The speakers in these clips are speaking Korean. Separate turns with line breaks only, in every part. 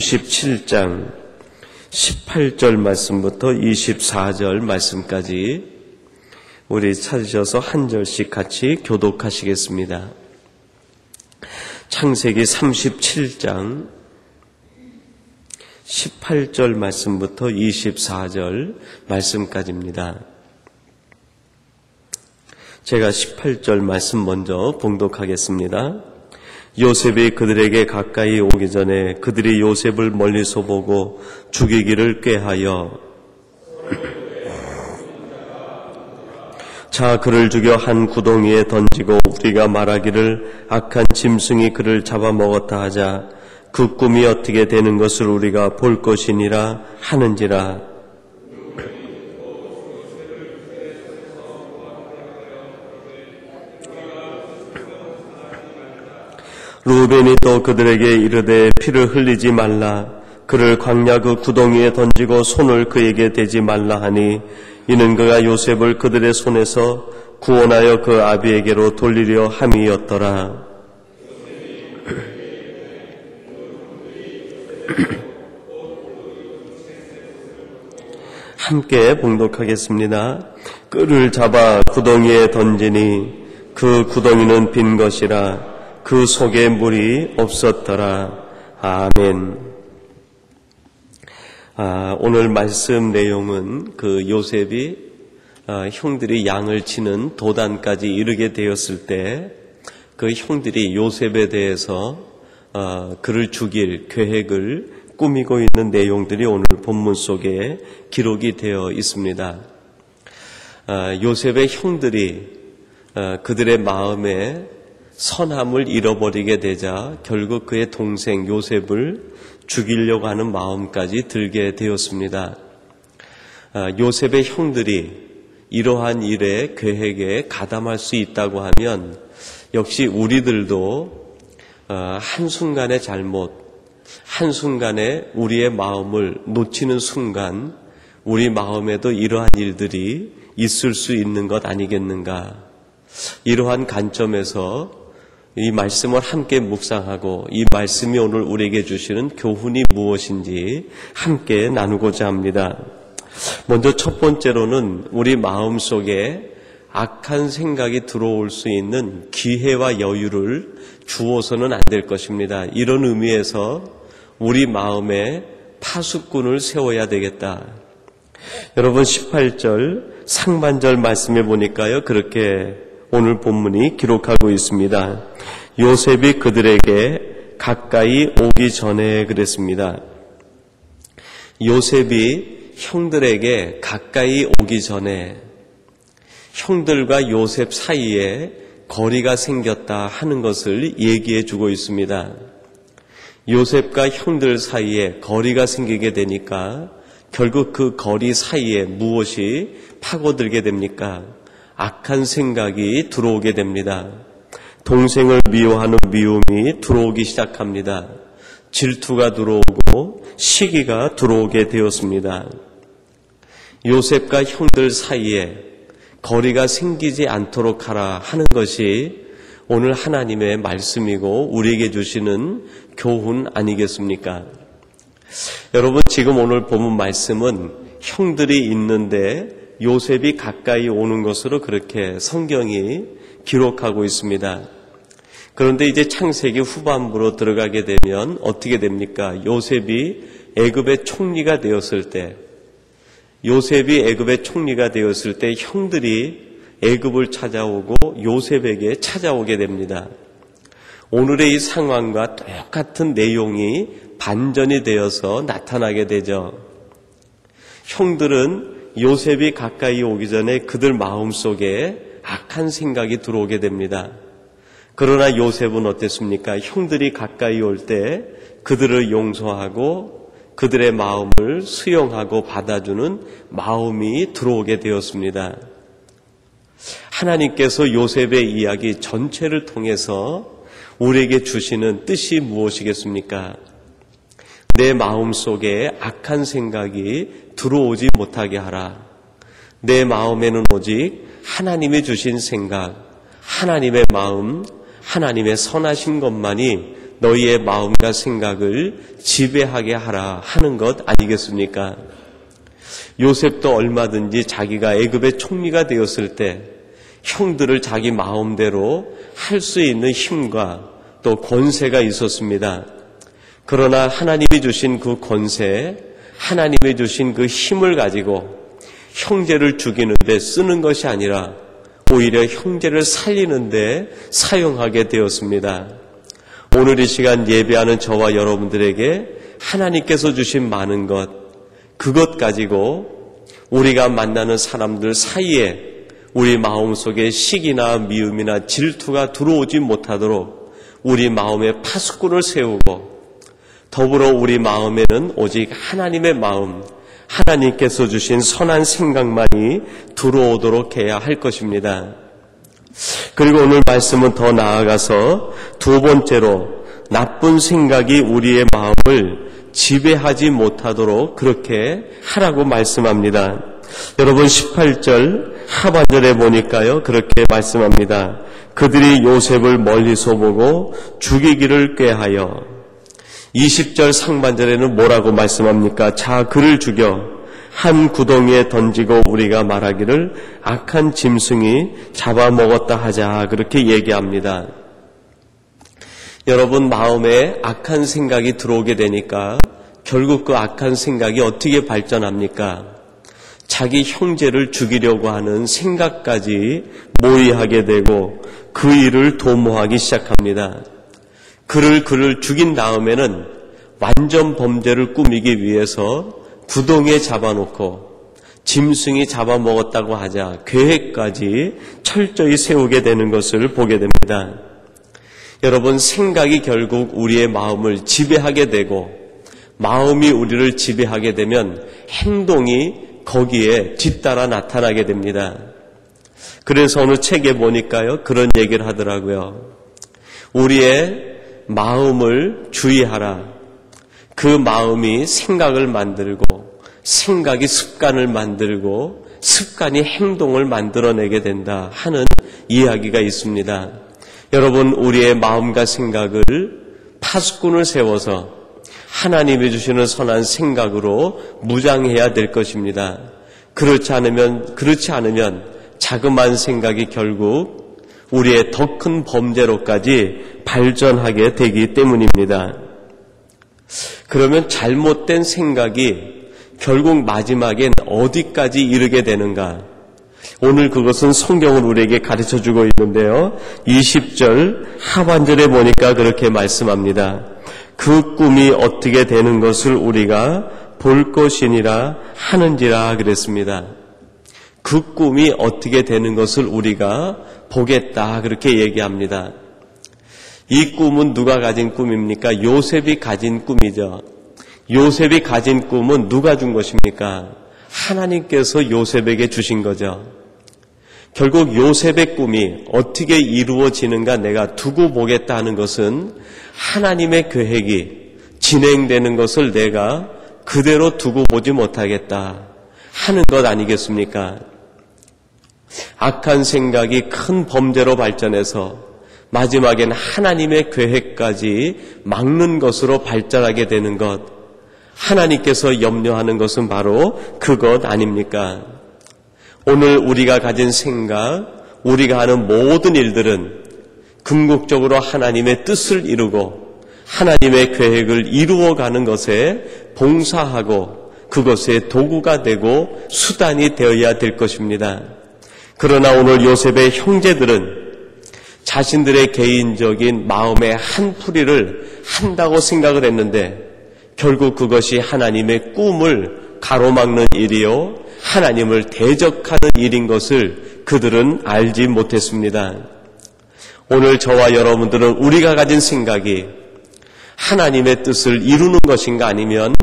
27장 18절 말씀부터 24절 말씀까지 우리 찾으셔서 한 절씩 같이 교독하시겠습니다. 창세기 37장 18절 말씀부터 24절 말씀까지입니다. 제가 18절 말씀 먼저 봉독하겠습니다. 요셉이 그들에게 가까이 오기 전에 그들이 요셉을 멀리서 보고 죽이기를 꾀하여 자 그를 죽여 한 구덩이에 던지고 우리가 말하기를 악한 짐승이 그를 잡아먹었다 하자 그 꿈이 어떻게 되는 것을 우리가 볼 것이니라 하는지라. 루벤이 또 그들에게 이르되 피를 흘리지 말라. 그를 광야 그 구덩이에 던지고 손을 그에게 대지 말라 하니 이는 그가 요셉을 그들의 손에서 구원하여 그 아비에게로 돌리려 함이었더라. 함께 봉독하겠습니다. 끈을 잡아 구덩이에 던지니 그 구덩이는 빈 것이라 그 속에 물이 없었더라. 아멘. 오늘 말씀 내용은 그 요셉이 형들이 양을 치는 도단까지 이르게 되었을 때 그 형들이 요셉에 대해서 그를 죽일 계획을 꾸미고 있는 내용들이 오늘 본문 속에 기록이 되어 있습니다. 요셉의 형들이 그들의 마음에 선함을 잃어버리게 되자 결국 그의 동생 요셉을 죽이려고 하는 마음까지 들게 되었습니다. 요셉의 형들이 이러한 일의 계획에 가담할 수 있다고 하면 역시 우리들도 한순간의 잘못, 한순간에 우리의 마음을 놓치는 순간 우리 마음에도 이러한 일들이 있을 수 있는 것 아니겠는가. 이러한 관점에서 이 말씀을 함께 묵상하고 이 말씀이 오늘 우리에게 주시는 교훈이 무엇인지 함께 나누고자 합니다. 먼저 첫 번째로는 우리 마음속에 악한 생각이 들어올 수 있는 기회와 여유를 주어서는 안 될 것입니다. 이런 의미에서 우리 마음에 파수꾼을 세워야 되겠다. 여러분 18절 상반절 말씀해 보니까요. 그렇게 오늘 본문이 기록하고 있습니다. 요셉이 그들에게 가까이 오기 전에 그랬습니다. 요셉이 형들에게 가까이 오기 전에 형들과 요셉 사이에 거리가 생겼다 하는 것을 얘기해 주고 있습니다. 요셉과 형들 사이에 거리가 생기게 되니까 결국 그 거리 사이에 무엇이 파고들게 됩니까? 악한 생각이 들어오게 됩니다. 동생을 미워하는 미움이 들어오기 시작합니다. 질투가 들어오고 시기가 들어오게 되었습니다. 요셉과 형들 사이에 거리가 생기지 않도록 하라 하는 것이 오늘 하나님의 말씀이고 우리에게 주시는 교훈 아니겠습니까? 여러분 지금 오늘 본문 말씀은 형들이 있는데 요셉이 가까이 오는 것으로 그렇게 성경이 기록하고 있습니다. 그런데 이제 창세기 후반부로 들어가게 되면 어떻게 됩니까? 요셉이 애굽의 총리가 되었을 때 형들이 애굽을 찾아오고 요셉에게 찾아오게 됩니다. 오늘의 이 상황과 똑같은 내용이 반전이 되어서 나타나게 되죠. 형들은 요셉이 가까이 오기 전에 그들 마음속에 악한 생각이 들어오게 됩니다. 그러나 요셉은 어땠습니까? 형들이 가까이 올 때 그들을 용서하고 그들의 마음을 수용하고 받아주는 마음이 들어오게 되었습니다. 하나님께서 요셉의 이야기 전체를 통해서 우리에게 주시는 뜻이 무엇이겠습니까? 내 마음속에 악한 생각이 들어오지 못하게 하라. 내 마음에는 오직 하나님이 주신 생각, 하나님의 마음, 하나님의 선하신 것만이 너희의 마음과 생각을 지배하게 하라 하는 것 아니겠습니까? 요셉도 얼마든지 자기가 애굽의 총리가 되었을 때 형들을 자기 마음대로 할 수 있는 힘과 또 권세가 있었습니다. 그러나 하나님이 주신 그 권세, 하나님이 주신 그 힘을 가지고 형제를 죽이는데 쓰는 것이 아니라 오히려 형제를 살리는데 사용하게 되었습니다. 오늘 이 시간 예배하는 저와 여러분들에게 하나님께서 주신 많은 것, 그것 가지고 우리가 만나는 사람들 사이에 우리 마음속에 시기나 미움이나 질투가 들어오지 못하도록 우리 마음에 파수꾼을 세우고 더불어 우리 마음에는 오직 하나님의 마음, 하나님께서 주신 선한 생각만이 들어오도록 해야 할 것입니다. 그리고 오늘 말씀은 더 나아가서 두 번째로 나쁜 생각이 우리의 마음을 지배하지 못하도록 그렇게 하라고 말씀합니다. 여러분 18절 하반절에 보니까요 그렇게 말씀합니다. 그들이 요셉을 멀리서 보고 죽이기를 꾀하여 20절 상반절에는 뭐라고 말씀합니까? 자 그를 죽여 한 구덩이에 던지고 우리가 말하기를 악한 짐승이 잡아먹었다 하자 그렇게 얘기합니다. 여러분 마음에 악한 생각이 들어오게 되니까 결국 그 악한 생각이 어떻게 발전합니까? 자기 형제를 죽이려고 하는 생각까지 모의하게 되고 그 일을 도모하기 시작합니다. 그를 죽인 다음에는 완전 범죄를 꾸미기 위해서 구덩이에 잡아놓고 짐승이 잡아먹었다고 하자 계획까지 철저히 세우게 되는 것을 보게 됩니다. 여러분 생각이 결국 우리의 마음을 지배하게 되고 마음이 우리를 지배하게 되면 행동이 거기에 뒤따라 나타나게 됩니다. 그래서 어느 책에 보니까요 그런 얘기를 하더라고요. 우리의 마음을 주의하라. 그 마음이 생각을 만들고 생각이 습관을 만들고 습관이 행동을 만들어내게 된다 하는 이야기가 있습니다. 여러분 우리의 마음과 생각을 파수꾼을 세워서 하나님이 주시는 선한 생각으로 무장해야 될 것입니다. 그렇지 않으면 자그마한 생각이 결국 우리의 더 큰 범죄로까지 발전하게 되기 때문입니다. 그러면 잘못된 생각이 결국 마지막엔 어디까지 이르게 되는가? 오늘 그것은 성경은 우리에게 가르쳐주고 있는데요. 20절 하반절에 보니까 그렇게 말씀합니다. 그 꿈이 어떻게 되는 것을 우리가 볼 것이니라 하는지라 그랬습니다. 그 꿈이 어떻게 되는 것을 우리가 보겠다 그렇게 얘기합니다. 이 꿈은 누가 가진 꿈입니까? 요셉이 가진 꿈이죠. 요셉이 가진 꿈은 누가 준 것입니까? 하나님께서 요셉에게 주신 거죠. 결국 요셉의 꿈이 어떻게 이루어지는가 내가 두고 보겠다 하는 것은 하나님의 계획이 진행되는 것을 내가 그대로 두고 보지 못하겠다 하는 것 아니겠습니까? 악한 생각이 큰 범죄로 발전해서 마지막엔 하나님의 계획까지 막는 것으로 발전하게 되는 것, 하나님께서 염려하는 것은 바로 그것 아닙니까? 오늘 우리가 가진 생각, 우리가 하는 모든 일들은 궁극적으로 하나님의 뜻을 이루고 하나님의 계획을 이루어가는 것에 봉사하고 그것의 도구가 되고 수단이 되어야 될 것입니다. 그러나 오늘 요셉의 형제들은 자신들의 개인적인 마음의 한풀이를 한다고 생각을 했는데 결국 그것이 하나님의 꿈을 가로막는 일이요 하나님을 대적하는 일인 것을 그들은 알지 못했습니다. 오늘 저와 여러분들은 우리가 가진 생각이 하나님의 뜻을 이루는 것인가 아니면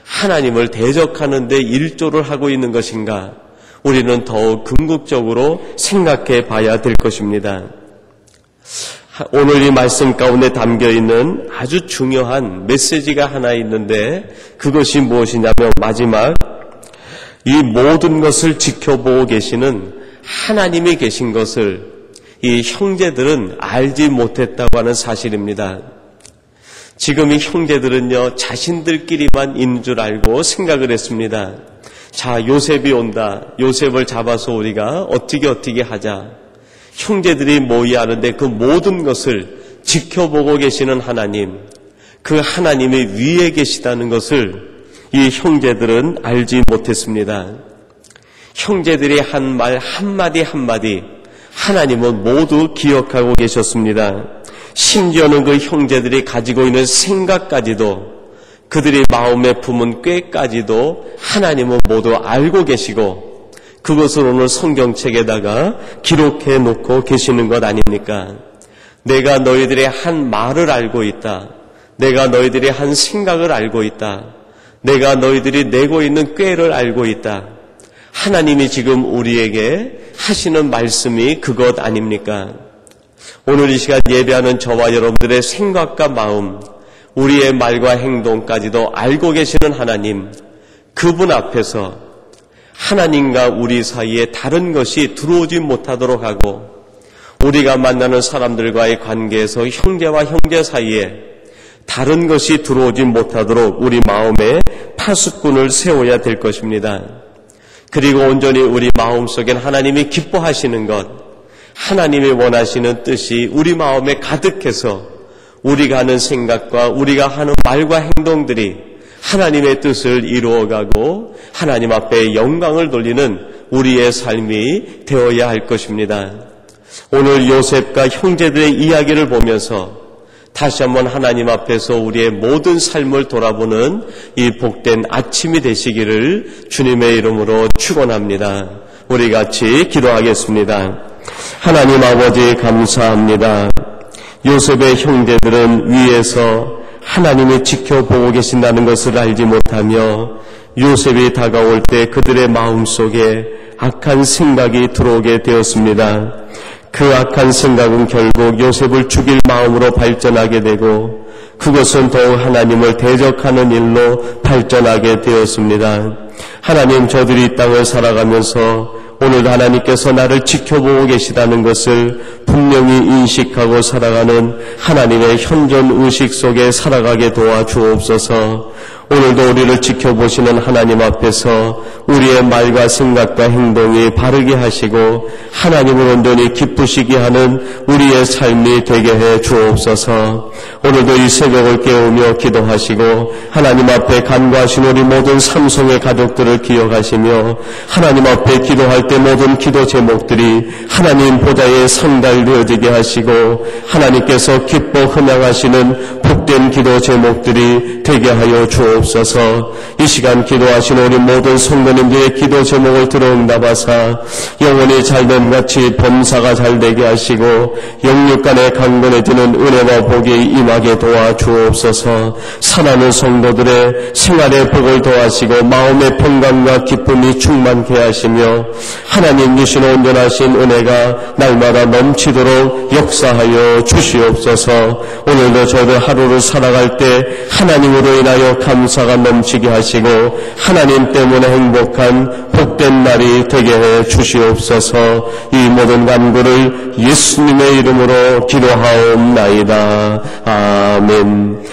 하나님을 대적하는 데 일조를 하고 있는 것인가 우리는 더욱 궁극적으로 생각해 봐야 될 것입니다. 오늘 이 말씀 가운데 담겨있는 아주 중요한 메시지가 하나 있는데 그것이 무엇이냐면 마지막 이 모든 것을 지켜보고 계시는 하나님이 계신 것을 이 형제들은 알지 못했다고 하는 사실입니다. 지금 이 형제들은요, 자신들끼리만 있는 줄 알고 생각을 했습니다. 자, 요셉이 온다. 요셉을 잡아서 우리가 어떻게 하자. 형제들이 모의하는데 그 모든 것을 지켜보고 계시는 하나님, 그 하나님이 위에 계시다는 것을 이 형제들은 알지 못했습니다. 형제들이 한 말 한마디 하나님은 모두 기억하고 계셨습니다. 심지어는 그 형제들이 가지고 있는 생각까지도, 그들이 마음에 품은 꾀까지도 하나님은 모두 알고 계시고 그것을 오늘 성경책에다가 기록해 놓고 계시는 것 아닙니까? 내가 너희들의 한 말을 알고 있다. 내가 너희들의 한 생각을 알고 있다. 내가 너희들이 내고 있는 꾀를 알고 있다. 하나님이 지금 우리에게 하시는 말씀이 그것 아닙니까? 오늘 이 시간 예배하는 저와 여러분들의 생각과 마음, 우리의 말과 행동까지도 알고 계시는 하나님, 그분 앞에서 하나님과 우리 사이에 다른 것이 들어오지 못하도록 하고, 우리가 만나는 사람들과의 관계에서 형제와 형제 사이에 다른 것이 들어오지 못하도록 우리 마음에 파수꾼을 세워야 될 것입니다. 그리고 온전히 우리 마음속엔 하나님이 기뻐하시는 것, 하나님이 원하시는 뜻이 우리 마음에 가득해서 우리가 하는 생각과 우리가 하는 말과 행동들이 하나님의 뜻을 이루어가고 하나님 앞에 영광을 돌리는 우리의 삶이 되어야 할 것입니다. 오늘 요셉과 형제들의 이야기를 보면서 다시 한번 하나님 앞에서 우리의 모든 삶을 돌아보는 이 복된 아침이 되시기를 주님의 이름으로 축원합니다. 우리 같이 기도하겠습니다. 하나님 아버지 감사합니다. 요셉의 형제들은 위에서 하나님이 지켜보고 계신다는 것을 알지 못하며 요셉이 다가올 때 그들의 마음속에 악한 생각이 들어오게 되었습니다. 그 악한 생각은 결국 요셉을 죽일 마음으로 발전하게 되고 그것은 더욱 하나님을 대적하는 일로 발전하게 되었습니다. 하나님, 저들이 이 땅을 살아가면서 오늘 하나님께서 나를 지켜보고 계시다는 것을 분명히 인식하고 살아가는 하나님의 현존의식 속에 살아가게 도와주옵소서. 오늘도 우리를 지켜보시는 하나님 앞에서 우리의 말과 생각과 행동이 바르게 하시고 하나님을 온전히 기쁘시게 하는 우리의 삶이 되게 해 주옵소서. 오늘도 이 새벽을 깨우며 기도하시고 하나님 앞에 간구하신 우리 모든 삼성의 가족들을 기억하시며 하나님 앞에 기도할 때 모든 기도 제목들이 하나님 보좌에 상달되어지게 하시고 하나님께서 기뻐 흠양하시는 복된 기도 제목들이 되게 하여 주옵소서. 이 시간 기도하신 우리 모든 성도님들의 기도 제목을 들어응답하사 영혼이 잘됨같이 범사가 잘되게 하시고 영육간에 강건해지는 은혜와 복이 임하게 도와주옵소서. 사랑하는 성도들의 생활의 복을 도와시고 마음의 평강과 기쁨이 충만케 하시며 하나님 주신 온전하신 은혜가 날마다 넘치도록 역사하여 주시옵소서. 오늘도 저희들 하루를 살아갈 때 하나님으로 인하여 감사가 넘치게 하시고 하나님 때문에 행복한 복된 날이 되게 해 주시옵소서. 이 모든 간구를 예수님의 이름으로 기도하옵나이다. 아멘.